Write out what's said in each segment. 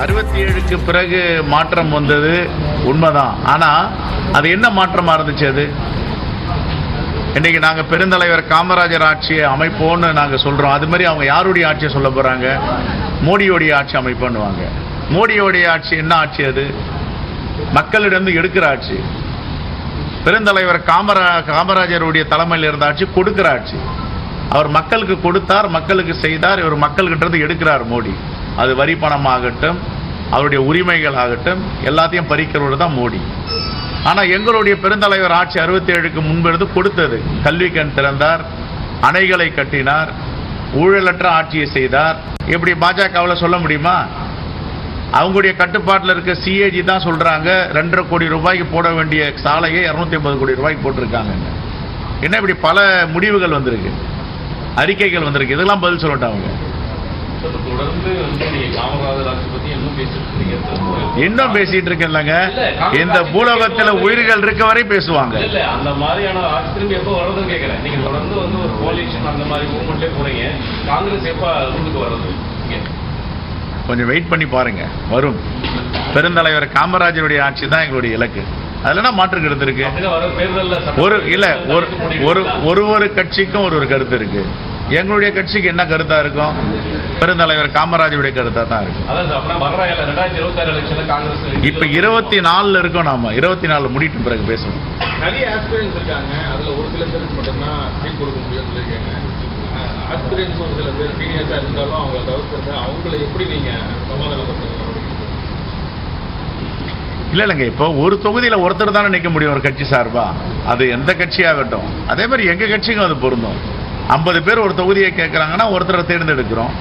67க்கு பிறகு மாற்றம் வந்தது உண்மைதான். ஆனால் அது என்ன மாற்றமாக இருந்துச்சு? அது இன்றைக்கி நாங்கள் பெருந்தலைவர் காமராஜர் ஆட்சியை அமைப்போன்னு நாங்கள் சொல்கிறோம். அது மாதிரி அவங்க யாருடைய ஆட்சியை சொல்ல போகிறாங்க? மோடியோடைய ஆட்சி அமைப்போன்னுவாங்க. மோடியோடைய ஆட்சி என்ன ஆட்சி? அது மக்களிடம் எடுக்கிற ஆட்சி. பெருந்தலைவர் காமராஜருடைய தலைமையில் இருந்த ஆட்சி கொடுக்கிற ஆட்சி. அவர் மக்களுக்கு கொடுத்தார், மக்களுக்கு செய்தார். இவர் மக்கள்கிட்ட எடுக்கிறார் மோடி. அது வரி பணமாகட்டும், அவருடைய உரிமைகள் ஆகட்டும், எல்லாத்தையும் பறிக்கிறவர் தான் மோடி. ஆனால் எங்களுடைய பெருந்தலைவர் ஆட்சி 67க்கு முன்பிருந்து கொடுத்தது. கல்வி கண் திறந்தார், அணைகளை கட்டினார், ஊழலற்ற ஆட்சியை செய்தார். எப்படி பாஜகவில் சொல்ல முடியுமா? அவங்களுடைய கட்டுப்பாட்டில் இருக்க சிஏஜி தான் சொல்றாங்க 2.5 கோடி ரூபாய்க்கு போட வேண்டிய சாலையை 250 கோடி ரூபாய்க்கு போட்டிருக்காங்க. என்ன இப்படி பல முடிவுகள் வந்திருக்கு, அறிக்கைகள் வந்திருக்கு. இதெல்லாம் பதில் சொல்லட்டும் அவங்க. இன்னும் பேசிட்டு இருக்கேன்லங்க. இந்த பூலோகத்தில் உயிர்கள் இருக்க வரை பேசுவாங்க. அந்த மாதிரியான ஆட்சி திரும்பி எப்போ வருதுன்னு கேட்கிறேன். நீங்க தொடர்ந்து ஒரு கோலிஷன் அந்த மாதிரி மூவ்மெண்ட்லேயே போறீங்க. காங்கிரஸ் எப்போ ரூலுக்கு வர்றது? கொஞ்சம் வெயிட் பண்ணி பாருங்க, வரும். பெருந்தலைவர் காமராஜருடைய ஆட்சி தான் எங்களுடைய இலக்கு. அதுல மாற்று கருத்து இருக்கு. ஒரு கட்சிக்கும் ஒரு கருத்து இருக்கு. எங்களுடைய கட்சிக்கு என்ன கருத்தா இருக்கும்? பெருந்தலைவர் காமராஜருடைய கருத்தா தான் இருக்கும். இப்ப 24 இருக்கோம். நாம 24 முடிட்டு பிறகு பேசணும். நிறைய ஆஸ்பிரன்ஸ் இருக்காங்க. அதுல ஒரு சில பேருக்கு மட்டும்தான் சீட் கொடுக்க முடியும்னு சொல்லியிருக்காங்க. ஆஸ்பிரன்ஸ் ஒரு சில பேர் சீனியர்ஸா இருந்தாலும் அவங்க தவிர்த்து அவங்களை எப்படி நீங்க சமாதானப்படுத்துங்க? இல்லைங்க, இப்போ ஒரு தொகுதியில் ஒருத்தர் தானே நிற்க முடியும் ஒரு கட்சி சார்பா. அது எந்த கட்சியாகட்டும். அதே மாதிரி எங்க கட்சிக்கும் அது பொருந்தும். 50 பேர் ஒரு தொகுதியை கேட்குறாங்கன்னா ஒருத்தரை தேர்ந்தெடுக்கிறோம்,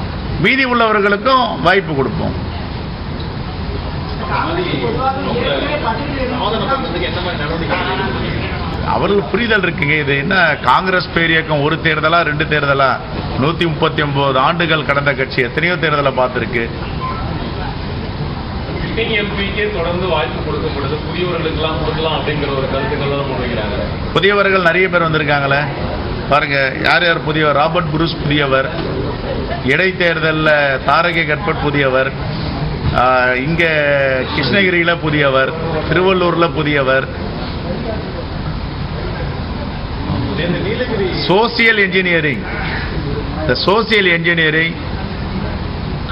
மீதி உள்ளவர்களுக்கும் வாய்ப்பு கொடுப்போம். அவர்களுக்கு புரிதல் இருக்குங்க. இது என்ன காங்கிரஸ் பேரியக்கம் ஒரு தேர்தலா 2 தேர்தலா? 139 ஆண்டுகள் கடந்த கட்சி எத்தனையோ தேர்தலை பார்த்துருக்கு. தொடர்ந்து வாய்ப்பு கொடுக்கப்படுது. புதியவர்களுக்கெல்லாம் கொடுக்கலாம் அப்படிங்கிற ஒரு கருத்துக்கள் முன்வைக்கிறாங்க. புதியவர்கள் நிறைய பேர் வந்திருக்காங்களே பாருங்க. யார் யார் புதியவர்? ராபர்ட் புரூஸ் புதியவர், இடைத்தேர்தலில் தாரகை கட்பட் புதியவர், இங்க கிருஷ்ணகிரியில புதியவர், திருவள்ளூர்ல புதியவர். சோசியல் இன்ஜினியரிங், இந்த சோசியல் இன்ஜினியரிங்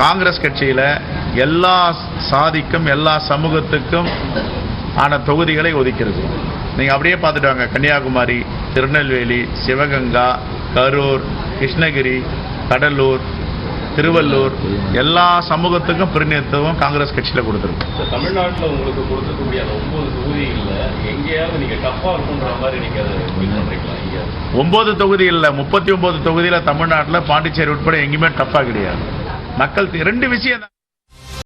காங்கிரஸ் கட்சியில எல்லா சாதிக்கும் எல்லா சமூகத்துக்கும் ஆன தொகுதிகளை ஒதுக்கிறது. நீங்க அப்படியே பார்த்துட்டு வாங்க. கன்னியாகுமரி, திருநெல்வேலி, சிவகங்கா, கரூர், கிருஷ்ணகிரி, கடலூர், திருவள்ளூர், எல்லா சமூகத்துக்கும் பிரதிநிதித்துவம் காங்கிரஸ் கட்சியில கொடுத்துருக்கு. தமிழ்நாட்டில் உங்களுக்கு கொடுக்கக்கூடிய 9 தொகுதிகளில் எங்கேயாவது நீங்க டஃப்பா இருக்குன்ற மாதிரி நீங்க அதை ஃபீல் பண்றீங்களா? 9 தொகுதி இல்லை, 39 தொகுதியில் தமிழ்நாட்டில் பாண்டிச்சேரி உட்பட எங்கேயுமே டஃப்பா கிடையாது. மக்கள் 2 விஷயம்